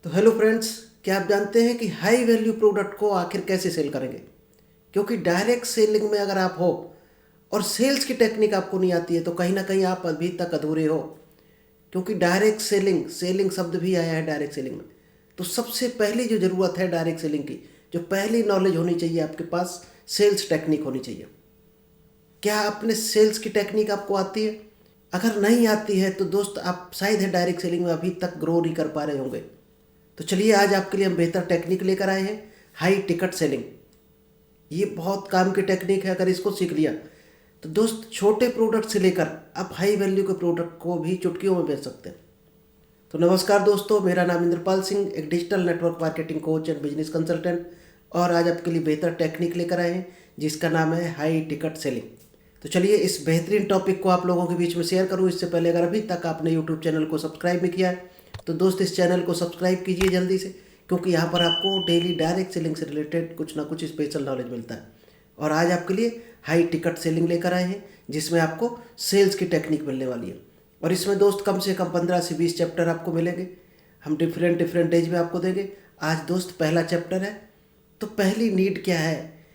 तो hello friends, क्या आप जानते हैं कि हाई वैल्यू प्रोडक्ट को आखिर कैसे सेल करेंगे? क्योंकि डायरेक्ट सेलिंग में अगर आप हो और सेल्स की टेक्निक आपको नहीं आती है तो कहीं ना कहीं आप अभी तक अधूरे हो। क्योंकि डायरेक्ट सेलिंग सेलिंग शब्द भी आया है डायरेक्ट सेलिंग में। तो सबसे पहली जो ज़रूरत है डायरेक्ट सेलिंग की, जो पहली नॉलेज होनी चाहिए आपके पास, सेल्स टेक्निक होनी चाहिए। क्या आपने सेल्स की टेक्निक आपको आती है? अगर नहीं आती है तो दोस्त आप शायद है डायरेक्ट सेलिंग में अभी तक ग्रो नहीं कर पा रहे होंगे। तो चलिए आज आपके लिए हम बेहतर टेक्निक लेकर आए हैं, हाई टिकट सेलिंग। ये बहुत काम की टेक्निक है। अगर इसको सीख लिया तो दोस्त छोटे प्रोडक्ट से लेकर आप हाई वैल्यू के प्रोडक्ट को भी चुटकियों में बेच सकते हैं। तो नमस्कार दोस्तों, मेरा नाम इंद्रपाल सिंह, एक digital network marketing coach and business consultant, और आज आपके लिए बेहतर टेक्निक लेकर आए हैं जिसका नाम है हाई टिकट सेलिंग। तो चलिए इस बेहतरीन टॉपिक को आप लोगों के बीच में शेयर करूँ। इससे पहले अगर अभी तक आपने यूट्यूब चैनल को सब्सक्राइब नहीं किया है तो दोस्त इस चैनल को सब्सक्राइब कीजिए जल्दी से, क्योंकि यहाँ पर आपको डेली डायरेक्ट सेलिंग से रिलेटेड कुछ ना कुछ स्पेशल नॉलेज मिलता है। और आज आपके लिए हाई टिकट सेलिंग लेकर आए हैं जिसमें आपको सेल्स की टेक्निक मिलने वाली है। और इसमें दोस्त कम से कम 15 से 20 चैप्टर आपको मिलेंगे। हम डिफरेंट एज में आपको देंगे। आज दोस्त पहला चैप्टर है। तो पहली नीड क्या है?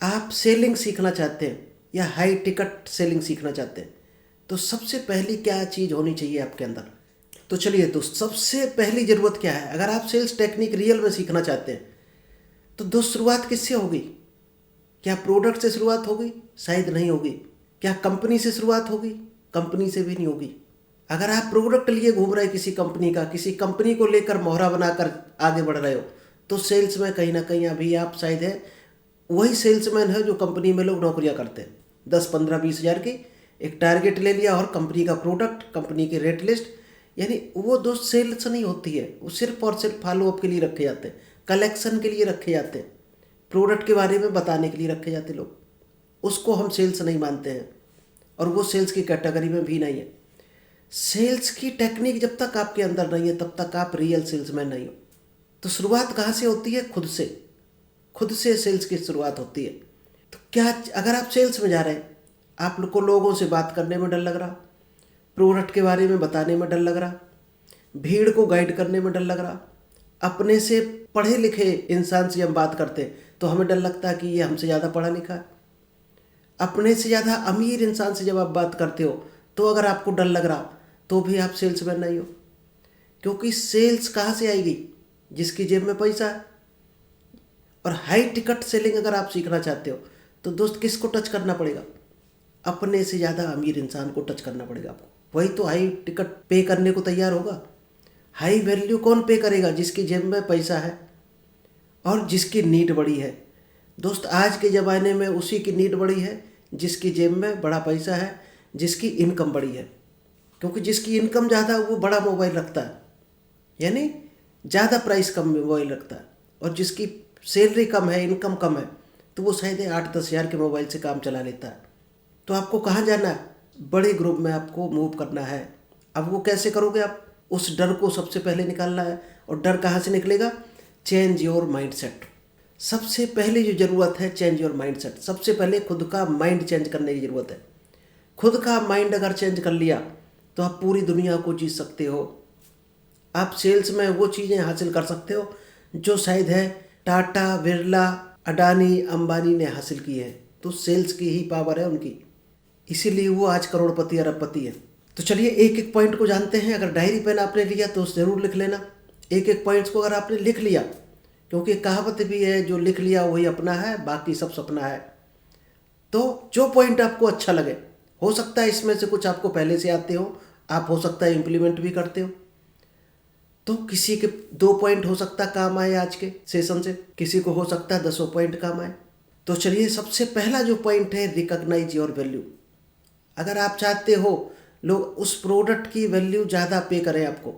आप सेलिंग सीखना चाहते हैं या हाई टिकट सेलिंग सीखना चाहते हैं, तो सबसे पहली क्या चीज़ होनी चाहिए आपके अंदर? तो चलिए दोस्त, सबसे पहली ज़रूरत क्या है? अगर आप सेल्स टेक्निक रियल में सीखना चाहते हैं तो दोस्त शुरुआत किससे होगी? क्या प्रोडक्ट से शुरुआत होगी? शायद नहीं होगी। क्या कंपनी से शुरुआत होगी? कंपनी से भी नहीं होगी। अगर आप प्रोडक्ट लिए घूम रहे किसी कंपनी का, किसी कंपनी को लेकर मोहरा बनाकर आगे बढ़ रहे हो, तो सेल्स में कहीं ना कहीं अभी आप शायद है वही सेल्समैन है जो कंपनी में लोग नौकरियां करते हैं। 10, 15, 20 हज़ार की एक टारगेट ले लिया और कंपनी का प्रोडक्ट, कंपनी की रेट लिस्ट, यानी वो दोस्त सेल्स नहीं होती है। वो सिर्फ और सिर्फ फॉलोअप के लिए रखे जाते हैं, कलेक्शन के लिए रखे जाते हैं, प्रोडक्ट के बारे में बताने के लिए रखे जाते हैं लोग। उसको हम सेल्स नहीं मानते हैं और वो सेल्स की कैटेगरी में भी नहीं है। सेल्स की टेक्निक जब तक आपके अंदर नहीं है तब तक आप रियल सेल्समैन नहीं हो। तो शुरुआत कहाँ से होती है? खुद से सेल्स की शुरुआत होती है। तो क्या अगर आप सेल्स में जा रहे हैं, आप लोग को लोगों से बात करने में डर लग रहा, प्रोडक्ट के बारे में बताने में डर लग रहा, भीड़ को गाइड करने में डर लग रहा, अपने से पढ़े लिखे इंसान से हम बात करते हैं तो हमें डर लगता है कि ये हमसे ज़्यादा पढ़ा लिखा है, अपने से ज़्यादा अमीर इंसान से जब आप बात करते हो तो अगर आपको डर लग रहा तो भी आप सेल्समैन नहीं हो। क्योंकि सेल्स कहाँ से आएगी? जिसकी जेब में पैसा है। और हाई टिकट सेलिंग अगर आप सीखना चाहते हो तो दोस्त किसको टच करना पड़ेगा? अपने से ज़्यादा अमीर इंसान को टच करना पड़ेगा आपको। वही तो हाई टिकट पे करने को तैयार होगा। हाई वैल्यू कौन पे करेगा? जिसकी जेब में पैसा है और जिसकी नीड बड़ी है। दोस्त आज के ज़माने में उसी की नीड बड़ी है जिसकी जेब में बड़ा पैसा है, जिसकी इनकम बड़ी है। क्योंकि जिसकी इनकम ज़्यादा है वो बड़ा मोबाइल रखता है, यानी ज़्यादा प्राइस कम मोबाइल रखता है। और जिसकी सैलरी कम है, इनकम कम है, तो वो शायद 8-10 हज़ार के मोबाइल से काम चला लेता है। तो आपको कहाँ जाना है? बड़े ग्रुप में आपको मूव करना है। अब वो कैसे करोगे आप? उस डर को सबसे पहले निकालना है। और डर कहाँ से निकलेगा? Change your mindset. सबसे पहले जो ज़रूरत है, चेंज योर माइंडसेट। सबसे पहले खुद का माइंड चेंज करने की ज़रूरत है। खुद का माइंड अगर चेंज कर लिया तो आप पूरी दुनिया को जीत सकते हो। आप सेल्स में वो चीज़ें हासिल कर सकते हो जो शायद है टाटा, बिरला, अडानी, अंबानी ने हासिल की है। तो सेल्स की ही पावर है उनकी, इसीलिए वो आज करोड़पति अरबपति है। तो चलिए एक एक पॉइंट को जानते हैं। अगर डायरी पेन आपने लिया तो ज़रूर लिख लेना। एक एक पॉइंट्स को अगर आपने लिख लिया, क्योंकि कहावत भी है, जो लिख लिया वही अपना है, बाकी सब सपना है। तो जो पॉइंट आपको अच्छा लगे, हो सकता है इसमें से कुछ आपको पहले से आते हो, आप हो सकता है इम्प्लीमेंट भी करते हो। तो किसी के 2 पॉइंट हो सकता काम आए आज के सेशन से, किसी को हो सकता है 10 पॉइंट काम आए। तो चलिए सबसे पहला जो पॉइंट है, रिकॉग्नाइज योर वैल्यू। अगर आप चाहते हो लोग उस प्रोडक्ट की वैल्यू ज़्यादा पे करें आपको,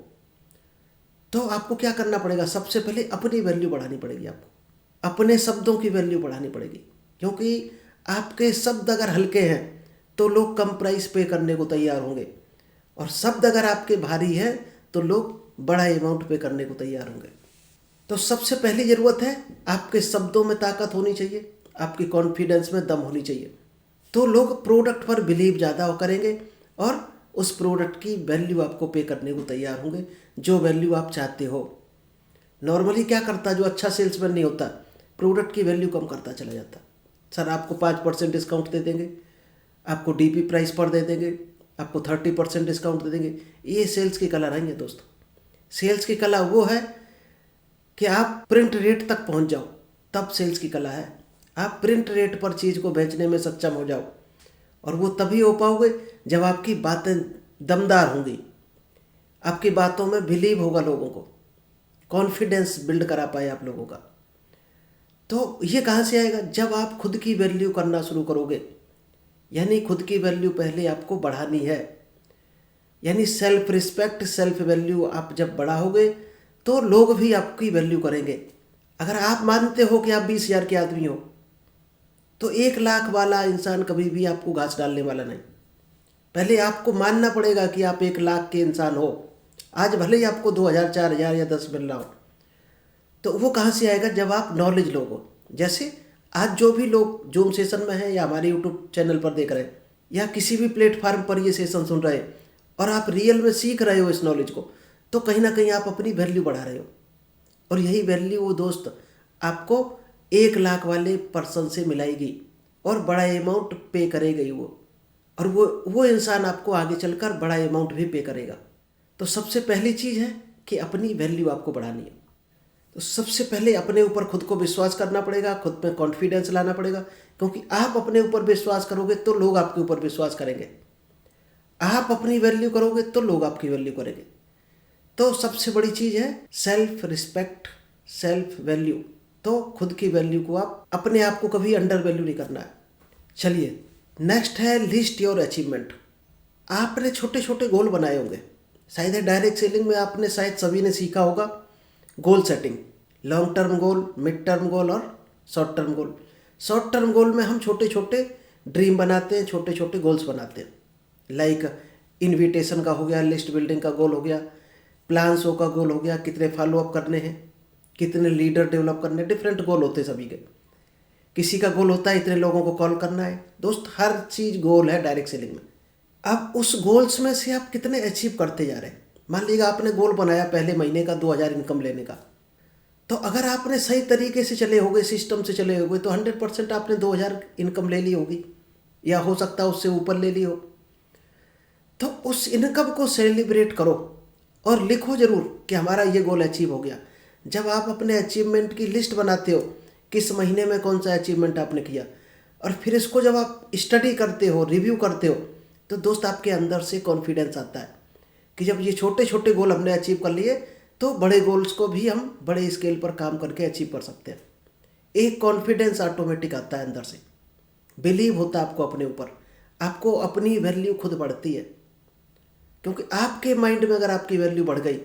तो आपको क्या करना पड़ेगा? सबसे पहले अपनी वैल्यू बढ़ानी पड़ेगी। आपको अपने शब्दों की वैल्यू बढ़ानी पड़ेगी। क्योंकि आपके शब्द अगर हल्के हैं तो लोग कम प्राइस पे करने को तैयार होंगे, और शब्द अगर आपके भारी हैं तो लोग बड़ा अमाउंट पे करने को तैयार होंगे। तो सबसे पहली ज़रूरत है, आपके शब्दों में ताकत होनी चाहिए, आपकी कॉन्फिडेंस में दम होनी चाहिए। तो लोग प्रोडक्ट पर बिलीव ज़्यादा करेंगे और उस प्रोडक्ट की वैल्यू आपको पे करने को तैयार होंगे, जो वैल्यू आप चाहते हो। नॉर्मली क्या करता है जो अच्छा सेल्समैन नहीं होता, प्रोडक्ट की वैल्यू कम करता चला जाता। सर आपको 5% डिस्काउंट दे देंगे, आपको डीपी प्राइस पर दे देंगे, आपको 30% डिस्काउंट दे देंगे। ये सेल्स की कला नहीं है दोस्तों। सेल्स की कला वो है कि आप प्रिंट रेट तक पहुंच जाओ, तब सेल्स की कला है। आप प्रिंट रेट पर चीज़ को बेचने में सक्षम हो जाओ, और वो तभी हो पाओगे जब आपकी बातें दमदार होंगी, आपकी बातों में बिलीव होगा, लोगों को कॉन्फिडेंस बिल्ड करा पाए आप लोगों का। तो ये कहाँ से आएगा? जब आप खुद की वैल्यू करना शुरू करोगे। यानी खुद की वैल्यू पहले आपको बढ़ानी है, यानी सेल्फ रिस्पेक्ट, सेल्फ वैल्यू आप जब बढ़ाओगे तो लोग भी आपकी वैल्यू करेंगे। अगर आप मानते हो कि आप 20,000 के आदमी हो, तो 1,00,000 वाला इंसान कभी भी आपको घास डालने वाला नहीं। पहले आपको मानना पड़ेगा कि आप 1,00,000 के इंसान हो। आज भले ही आपको 2,000, 4,000 या 10 मिल रहा हो, तो वो कहाँ से आएगा? जब आप नॉलेज लोगो। जैसे आज जो भी लोग जूम सेशन में हैं या हमारे यूट्यूब चैनल पर देख रहे हैं या किसी भी प्लेटफार्म पर ये सेशन सुन रहे हैं, और आप रियल में सीख रहे हो इस नॉलेज को, तो कहीं ना कहीं आप अपनी वैल्यू बढ़ा रहे हो। और यही वैल्यू वो दोस्त आपको 1,00,000 वाले पर्सन से मिलाएगी और बड़ा अमाउंट पे करेगा ही वो, और वो इंसान आपको आगे चलकर बड़ा अमाउंट भी पे करेगा। तो सबसे पहली चीज़ है कि अपनी वैल्यू आपको बढ़ानी है। तो सबसे पहले अपने ऊपर खुद को विश्वास करना पड़ेगा, खुद में कॉन्फिडेंस लाना पड़ेगा, क्योंकि आप अपने ऊपर विश्वास करोगे तो लोग आपके ऊपर विश्वास करेंगे। आप अपनी वैल्यू करोगे तो लोग आपकी वैल्यू करेंगे। तो सबसे बड़ी चीज़ है सेल्फ रिस्पेक्ट, सेल्फ वैल्यू। तो खुद की वैल्यू को आप अपने आप को कभी अंडर वैल्यू नहीं करना है। चलिए नेक्स्ट है लिस्ट योर अचीवमेंट। आपने छोटे छोटे गोल बनाए होंगे, शायद है डायरेक्ट सेलिंग में आपने शायद सभी ने सीखा होगा goal setting, long term goal, mid term goal और short term goal. Short term goal में हम छोटे छोटे ड्रीम बनाते हैं, छोटे छोटे गोल्स बनाते हैं। लाइक इनविटेशन का हो गया, लिस्ट बिल्डिंग का गोल हो गया, प्लान शो का गोल हो गया, कितने फॉलोअप करने हैं, कितने लीडर डेवलप करने, डिफरेंट गोल होते हैं सभी के। किसी का गोल होता है इतने लोगों को कॉल करना है। दोस्त हर चीज़ गोल है डायरेक्ट सेलिंग में। अब उस गोल्स में से आप कितने अचीव करते जा रहे हैं। मान लीजिए आपने गोल बनाया पहले महीने का 2,000 इनकम लेने का, तो अगर आपने सही तरीके से चले होगे, सिस्टम से चले होगे, तो 100% आपने 2,000 इनकम ले ली होगी, या हो सकता है उससे ऊपर ले ली हो। तो उस इनकम को सेलिब्रेट करो और लिखो जरूर कि हमारा ये गोल अचीव हो गया। जब आप अपने अचीवमेंट की लिस्ट बनाते हो, किस महीने में कौन सा अचीवमेंट आपने किया, और फिर इसको जब आप स्टडी करते हो, रिव्यू करते हो, तो दोस्त आपके अंदर से कॉन्फिडेंस आता है कि जब ये छोटे छोटे गोल हमने अचीव कर लिए, तो बड़े गोल्स को भी हम बड़े स्केल पर काम करके अचीव कर सकते हैं। एक कॉन्फिडेंस ऑटोमेटिक आता है अंदर से, बिलीव होता है आपको अपने ऊपर, आपको अपनी वैल्यू खुद बढ़ती है। क्योंकि आपके माइंड में अगर आपकी वैल्यू बढ़ गई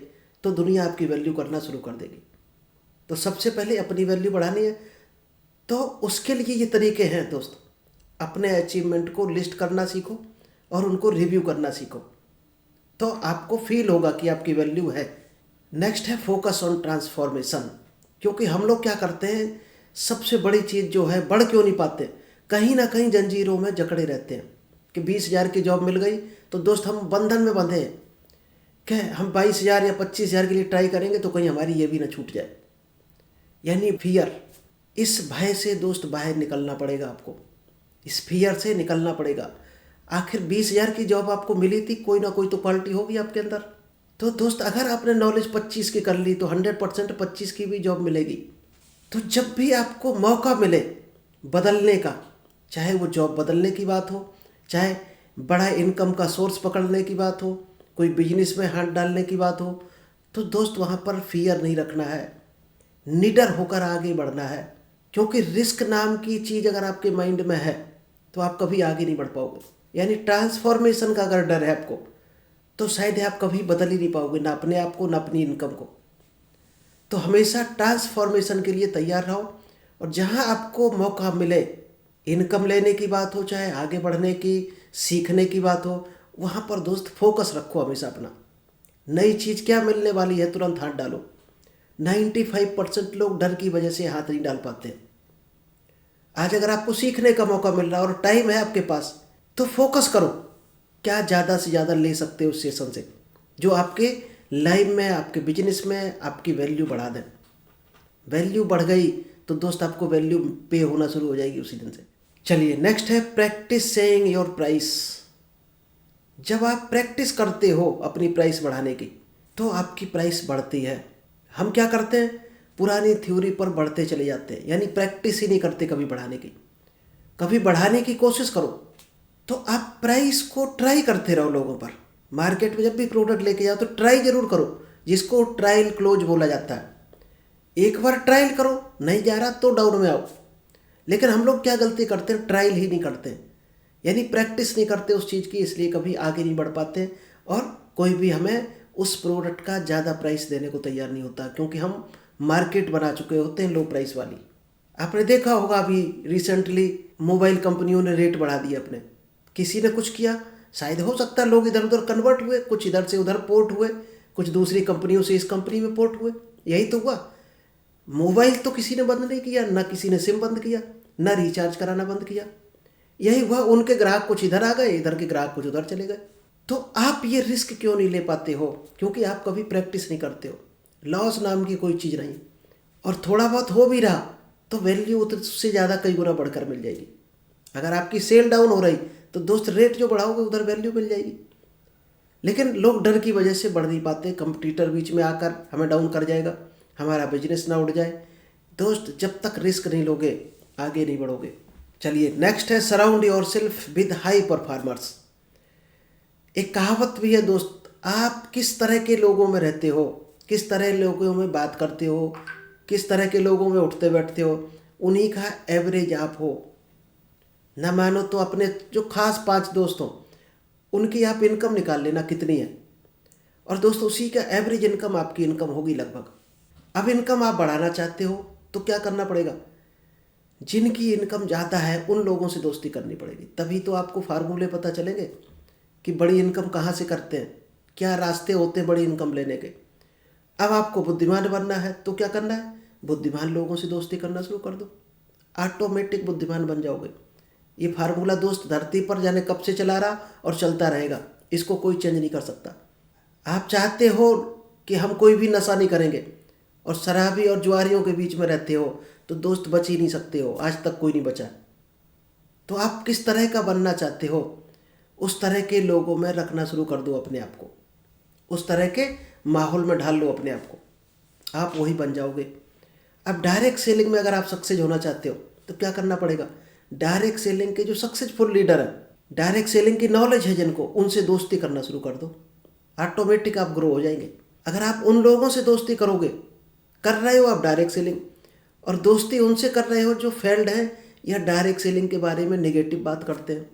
तो दुनिया आपकी वैल्यू करना शुरू कर देगी। तो सबसे पहले अपनी वैल्यू बढ़ानी है, तो उसके लिए ये तरीके हैं दोस्त। अपने अचीवमेंट को लिस्ट करना सीखो और उनको रिव्यू करना सीखो, तो आपको फील होगा कि आपकी वैल्यू है। नेक्स्ट है फोकस ऑन ट्रांसफॉर्मेशन। क्योंकि हम लोग क्या करते हैं, सबसे बड़ी चीज़ जो है बढ़ क्यों नहीं पाते, कहीं ना कहीं जंजीरों में जकड़े रहते हैं कि 20,000 की जॉब मिल गई तो दोस्त हम बंधन में बंधे हैं कि हम 22,000 या 25,000 के लिए ट्राई करेंगे तो कहीं हमारी ये भी ना छूट जाए। यानी फियर, इस भय से दोस्त बाहर निकलना पड़ेगा आपको, इस फियर से निकलना पड़ेगा। आखिर 20,000 की जॉब आपको मिली थी, कोई ना कोई तो क्वालिटी होगी आपके अंदर। तो दोस्त अगर आपने नॉलेज 25 की कर ली तो 100% 25 की भी जॉब मिलेगी। तो जब भी आपको मौका मिले बदलने का, चाहे वो जॉब बदलने की बात हो, चाहे बड़ा इनकम का सोर्स पकड़ने की बात हो, कोई बिजनेस में हाथ डालने की बात हो, तो दोस्त वहाँ पर फियर नहीं रखना है, निडर होकर आगे बढ़ना है। क्योंकि रिस्क नाम की चीज़ अगर आपके माइंड में है तो आप कभी आगे नहीं बढ़ पाओगे। यानी ट्रांसफॉर्मेशन का अगर डर है आपको, तो शायद आप कभी बदल ही नहीं पाओगे, ना अपने आप को ना अपनी इनकम को। तो हमेशा ट्रांसफॉर्मेशन के लिए तैयार रहो, और जहाँ आपको मौका मिले, इनकम लेने की बात हो, चाहे आगे बढ़ने की, सीखने की बात हो, वहाँ पर दोस्त फोकस रखो हमेशा अपना। नई चीज़ क्या मिलने वाली है, तुरंत हाथ डालो। 95% लोग डर की वजह से हाथ नहीं डाल पाते। आज अगर आपको सीखने का मौका मिल रहा है और टाइम है आपके पास, तो फोकस करो, क्या ज़्यादा से ज़्यादा ले सकते हो उस सेशन से, जो आपके लाइफ में, आपके बिजनेस में आपकी वैल्यू बढ़ा दें। वैल्यू बढ़ गई तो दोस्त आपको वैल्यू पे होना शुरू हो जाएगी उसी दिन से। चलिए नेक्स्ट है प्रैक्टिस सेइंग योर प्राइस। जब आप प्रैक्टिस करते हो अपनी प्राइस बढ़ाने की तो आपकी प्राइस बढ़ती है। हम क्या करते हैं, पुरानी थ्योरी पर बढ़ते चले जाते हैं, यानी प्रैक्टिस ही नहीं करते कभी बढ़ाने की। कभी बढ़ाने की कोशिश करो तो आप प्राइस को ट्राई करते रहो लोगों पर। मार्केट में जब भी प्रोडक्ट लेके जाओ तो ट्राई जरूर करो, जिसको ट्रायल क्लोज बोला जाता है। एक बार ट्रायल करो, नहीं जा रहा तो डाउन में आओ। लेकिन हम लोग क्या गलती करते हैं, ट्रायल ही नहीं करते, यानी प्रैक्टिस नहीं करते उस चीज़ की, इसलिए कभी आगे नहीं बढ़ पाते और कोई भी हमें उस प्रोडक्ट का ज़्यादा प्राइस देने को तैयार नहीं होता, क्योंकि हम मार्केट बना चुके होते हैं लो प्राइस वाली। आपने देखा होगा अभी रिसेंटली मोबाइल कंपनियों ने रेट बढ़ा दिए अपने। किसी ने कुछ किया, शायद हो सकता है लोग इधर उधर कन्वर्ट हुए, कुछ इधर से उधर पोर्ट हुए, कुछ दूसरी कंपनियों से इस कंपनी में पोर्ट हुए, यही तो हुआ। मोबाइल तो किसी ने बंद नहीं किया, ना किसी ने सिम बंद किया, ना रिचार्ज कराना बंद किया। यही हुआ, उनके ग्राहक कुछ इधर आ गए, इधर के ग्राहक कुछ उधर चले गए। तो आप ये रिस्क क्यों नहीं ले पाते हो? क्योंकि आप कभी प्रैक्टिस नहीं करते हो। लॉस नाम की कोई चीज़ नहीं, और थोड़ा बहुत हो भी रहा तो वैल्यू उससे ज़्यादा कई गुना बढ़कर मिल जाएगी। अगर आपकी सेल डाउन हो रही तो दोस्त रेट जो बढ़ाओगे उधर वैल्यू मिल जाएगी। लेकिन लोग डर की वजह से बढ़ नहीं पाते, कंपटीटर बीच में आकर हमें डाउन कर जाएगा, हमारा बिजनेस ना उड़ जाए। दोस्त जब तक रिस्क नहीं लोगे आगे नहीं बढ़ोगे। चलिए नेक्स्ट है surround yourself with high performers. एक कहावत भी है दोस्त, आप किस तरह के लोगों में रहते हो, किस तरह लोगों में बात करते हो, किस तरह के लोगों में उठते बैठते हो, उन्हीं का एवरेज आप हो। ना मानो तो अपने जो खास 5 दोस्त हों उनकी आप इनकम निकाल लेना कितनी है, और दोस्त उसी का एवरेज इनकम आपकी इनकम होगी लगभग। अब इनकम आप बढ़ाना चाहते हो तो क्या करना पड़ेगा, जिनकी इनकम ज़्यादा है उन लोगों से दोस्ती करनी पड़ेगी। तभी तो आपको फार्मूले पता चलेंगे कि बड़ी इनकम कहाँ से करते हैं, क्या रास्ते होते हैं बड़ी इनकम लेने के। अब आपको बुद्धिमान बनना है तो क्या करना है, बुद्धिमान लोगों से दोस्ती करना शुरू कर दो, ऑटोमेटिक बुद्धिमान बन जाओगे। ये फार्मूला दोस्त धरती पर जाने कब से चला रहा और चलता रहेगा, इसको कोई चेंज नहीं कर सकता। आप चाहते हो कि हम कोई भी नशा नहीं करेंगे और शराबी और जुआरियों के बीच में रहते हो तो दोस्त बच ही नहीं सकते हो, आज तक कोई नहीं बचा। तो आप किस तरह का बनना चाहते हो, उस तरह के लोगों में रखना शुरू कर दो अपने आप को, उस तरह के माहौल में ढाल लो अपने आप को, आप वही बन जाओगे। अब डायरेक्ट सेलिंग में अगर आप सक्सेस होना चाहते हो तो क्या करना पड़ेगा, डायरेक्ट सेलिंग के जो सक्सेसफुल लीडर हैं, डायरेक्ट सेलिंग की नॉलेज है जिनको, उनसे दोस्ती करना शुरू कर दो, ऑटोमेटिक आप ग्रो हो जाएंगे। अगर आप उन लोगों से दोस्ती करोगे, कर रहे हो आप डायरेक्ट सेलिंग, और दोस्ती उनसे कर रहे हो जो फेल्ड हैं या डायरेक्ट सेलिंग के बारे में नेगेटिव बात करते हैं,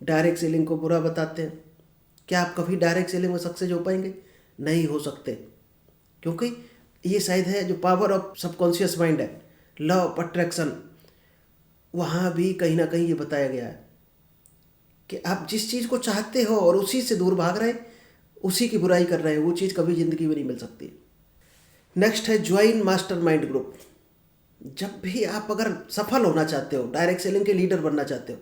डायरेक्ट सेलिंग को बुरा बताते हैं, क्या आप कभी डायरेक्ट सेलिंग में सक्सेस हो पाएंगे? नहीं हो सकते, क्योंकि ये शायद है जो पावर ऑफ सबकॉन्शियस माइंड है, लॉ ऑफ अट्रैक्शन, वहाँ भी कहीं ना कहीं ये बताया गया है कि आप जिस चीज़ को चाहते हो और उसी से दूर भाग रहे, उसी की बुराई कर रहे हो, वो चीज़ कभी ज़िंदगी में नहीं मिल सकती। नेक्स्ट है ज्वाइन मास्टरमाइंड ग्रुप। जब भी आप अगर सफल होना चाहते हो, डायरेक्ट सेलिंग के लीडर बनना चाहते हो,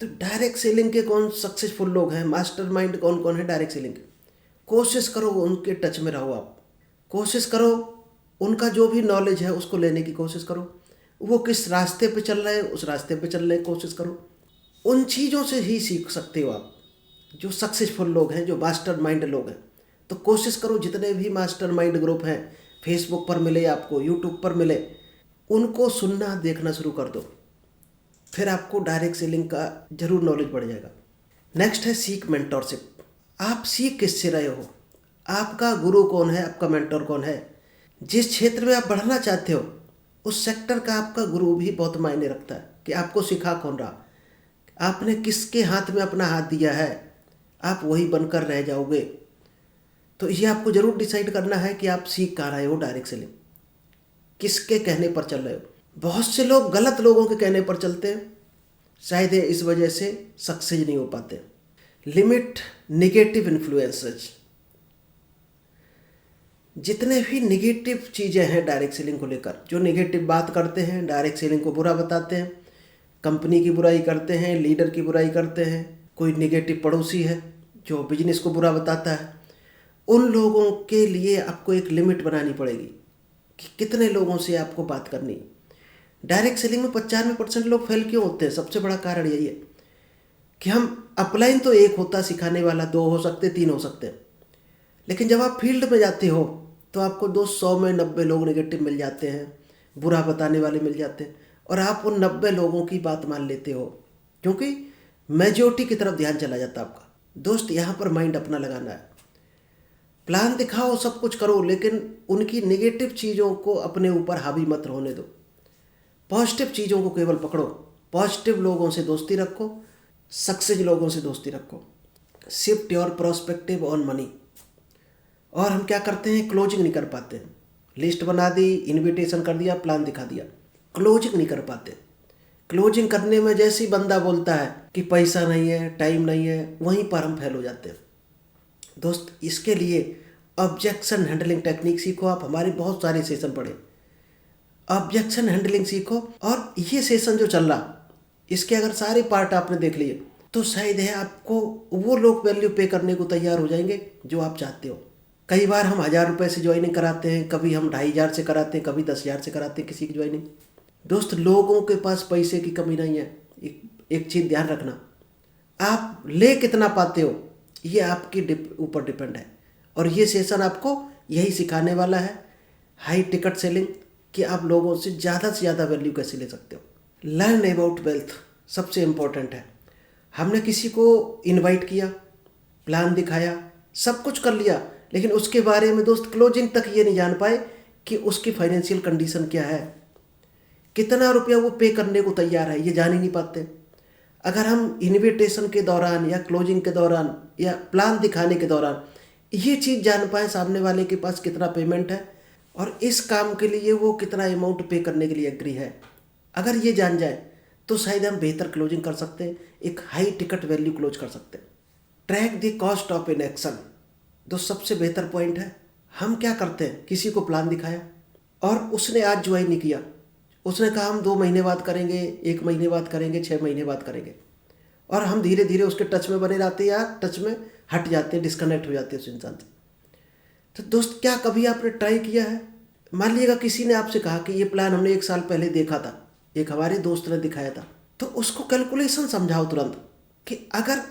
तो डायरेक्ट सेलिंग के कौन सक्सेसफुल लोग हैं, मास्टरमाइंड कौन कौन है डायरेक्ट सेलिंग के, कोशिश करो उनके टच में रहो। आप कोशिश करो उनका जो भी नॉलेज है उसको लेने की कोशिश करो, वो किस रास्ते पे चल रहे हैं उस रास्ते पे चलने की कोशिश करो। उन चीज़ों से ही सीख सकते हो आप, जो सक्सेसफुल लोग हैं, जो मास्टर माइंड लोग हैं। तो कोशिश करो जितने भी मास्टर माइंड ग्रुप हैं, फेसबुक पर मिले आपको, यूट्यूब पर मिले, उनको सुनना देखना शुरू कर दो, फिर आपको डायरेक्ट सेलिंग का जरूर नॉलेज बढ़ जाएगा। नेक्स्ट है सीक मेंटोरशिप। आप सीख किससे रहे हो, आपका गुरु कौन है, आपका मेंटोर कौन है। जिस क्षेत्र में आप बढ़ना चाहते हो उस सेक्टर का आपका गुरु भी बहुत मायने रखता है कि आपको सिखा कौन रहा, आपने किसके हाथ में अपना हाथ दिया है, आप वही बनकर रह जाओगे। तो ये आपको जरूर डिसाइड करना है कि आप सीख कहाँ रहे हो, डायरेक्ट सेलिंग किसके कहने पर चल रहे हो। बहुत से लोग गलत लोगों के कहने पर चलते हैं, शायद इस वजह से सक्सेस नहीं हो पाते। Limit negative influences. जितने भी नेगेटिव चीज़ें हैं डायरेक्ट सेलिंग को लेकर, जो नेगेटिव बात करते हैं, डायरेक्ट सेलिंग को बुरा बताते हैं, कंपनी की बुराई करते हैं, लीडर की बुराई करते हैं, कोई नेगेटिव पड़ोसी है जो बिजनेस को बुरा बताता है, उन लोगों के लिए आपको एक लिमिट बनानी पड़ेगी। कि कितने लोगों से आपको बात करनी है। डायरेक्ट सेलिंग में 95% लोग फेल क्यों होते हैं? सबसे बड़ा कारण यही है कि हम अपलाइन तो एक होता सिखाने वाला, 2 हो सकते, 3 हो सकते हैं, लेकिन जब आप फील्ड में जाते हो तो आपको 200 में 90 लोग नेगेटिव मिल जाते हैं, बुरा बताने वाले मिल जाते हैं, और आप उन 90 लोगों की बात मान लेते हो क्योंकि मेजॉरिटी की तरफ ध्यान चला जाता है आपका। दोस्त, यहाँ पर माइंड अपना लगाना है। प्लान दिखाओ, सब कुछ करो, लेकिन उनकी नेगेटिव चीज़ों को अपने ऊपर हावी मत होने दो। पॉजिटिव चीज़ों को केवल पकड़ो। पॉजिटिव लोगों से दोस्ती रखो, सक्सेस लोगों से दोस्ती रखो। Shift your prospective on money. और हम क्या करते हैं? क्लोजिंग नहीं कर पाते हैं। लिस्ट बना दी, इनविटेशन कर दिया, प्लान दिखा दिया, क्लोजिंग नहीं कर पाते। क्लोजिंग करने में जैसे ही बंदा बोलता है कि पैसा नहीं है, टाइम नहीं है, वहीं पर हम फेल हो जाते हैं। दोस्त, इसके लिए ऑब्जेक्शन हैंडलिंग टेक्निक सीखो। आप हमारे बहुत सारे सेशन पढ़े, ऑब्जेक्शन हैंडलिंग सीखो, और ये सेशन जो चल रहा, इसके अगर सारे पार्ट आपने देख लिए तो शायद है आपको वो लोग वैल्यू पे करने को तैयार हो जाएंगे जो आप चाहते हो। कई बार हम 1000 रुपये से ज्वाइनिंग कराते हैं, कभी हम 2500 से कराते हैं, कभी 10,000 से कराते हैं किसी की ज्वाइनिंग। दोस्त, लोगों के पास पैसे की कमी नहीं है। एक चीज़ ध्यान रखना, आप ले कितना पाते हो ये आपके ऊपर डिपेंड है। और ये सेशन आपको यही सिखाने वाला है, हाई टिकट सेलिंग, कि आप लोगों से ज़्यादा वैल्यू कैसे ले सकते हो। लर्न अबाउट वेल्थ सबसे इम्पोर्टेंट है। हमने किसी को इनवाइट किया, प्लान दिखाया, सब कुछ कर लिया, लेकिन उसके बारे में दोस्त क्लोजिंग तक ये नहीं जान पाए कि उसकी फाइनेंशियल कंडीशन क्या है, कितना रुपया वो पे करने को तैयार है, ये जान ही नहीं पाते। अगर हम इनविटेशन के दौरान या क्लोजिंग के दौरान या प्लान दिखाने के दौरान ये चीज़ जान पाए सामने वाले के पास कितना पेमेंट है और इस काम के लिए वो कितना अमाउंट पे करने के लिए एग्री है, अगर ये जान जाए तो शायद हम बेहतर क्लोजिंग कर सकते हैं, एक हाई टिकट वैल्यू क्लोज कर सकते हैं। Track the cost of in action, तो सबसे बेहतर पॉइंट है। हम क्या करते हैं, किसी को प्लान दिखाया और उसने आज ज्वाइन नहीं किया, उसने कहा हम 2 महीने बाद करेंगे, 1 महीने बाद करेंगे, 6 महीने बाद करेंगे, और हम धीरे धीरे उसके टच में बने रहते हैं या टच में हट जाते हैं, डिस्कनेक्ट हो जाते हैं उस इंसान से। तो दोस्त, क्या कभी आपने ट्राई किया है? मान लीजिएगा किसी ने आपसे कहा कि ये प्लान हमने 1 साल पहले देखा था, एक हमारे दोस्त ने दिखाया था, तो उसको कैलकुलेशन समझाओ तुरंत कि अगर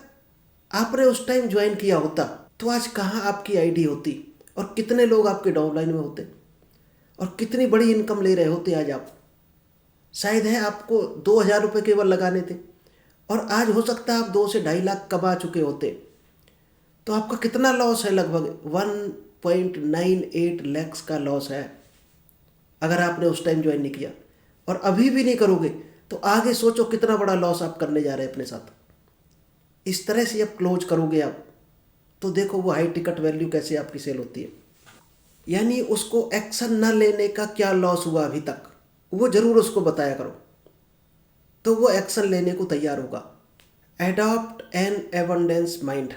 आपने उस टाइम ज्वाइन किया होता तो आज कहाँ आपकी आईडी होती और कितने लोग आपके डाउनलाइन में होते और कितनी बड़ी इनकम ले रहे होते आज आप। शायद है आपको 2,000 रुपये केवल लगाने थे और आज हो सकता है आप 2 से 2.5 लाख कमा चुके होते। तो आपका कितना लॉस है? लगभग 1.98 लाख का लॉस है अगर आपने उस टाइम ज्वाइन नहीं किया, और अभी भी नहीं करोगे तो आगे सोचो कितना बड़ा लॉस आप करने जा रहे हैं अपने साथ। इस तरह से आप क्लोज करोगे आप तो देखो वो हाई टिकट वैल्यू कैसे आपकी सेल होती है। यानी उसको एक्शन न लेने का क्या लॉस हुआ अभी तक, वो जरूर उसको बताया करो, तो वो एक्शन लेने को तैयार होगा। एडॉप्ट एन एबंडेंस माइंड,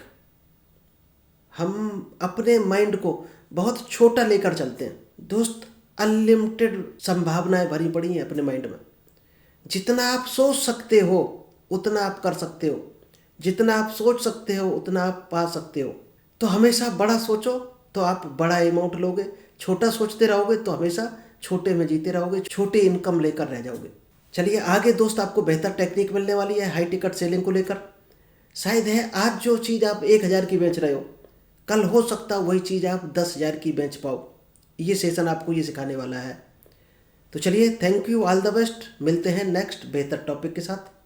हम अपने माइंड को बहुत छोटा लेकर चलते हैं। दोस्त, अनलिमिटेड संभावनाएं भरी पड़ी हैं अपने माइंड में। जितना आप सोच सकते हो उतना आप कर सकते हो, जितना आप सोच सकते हो उतना आप पा सकते हो। तो हमेशा बड़ा सोचो तो आप बड़ा अमाउंट लोगे, छोटा सोचते रहोगे तो हमेशा छोटे में जीते रहोगे, छोटी इनकम लेकर रह जाओगे। चलिए आगे दोस्त, आपको बेहतर टेक्निक मिलने वाली है हाई टिकट सेलिंग को लेकर। शायद है आज जो चीज़ आप 1,000 की बेच रहे हो, कल हो सकता वही चीज़ आप 10,000 की बेच पाओ। ये सेशन आपको ये सिखाने वाला है। तो चलिए, thank you, all the best. मिलते हैं नेक्स्ट बेहतर टॉपिक के साथ।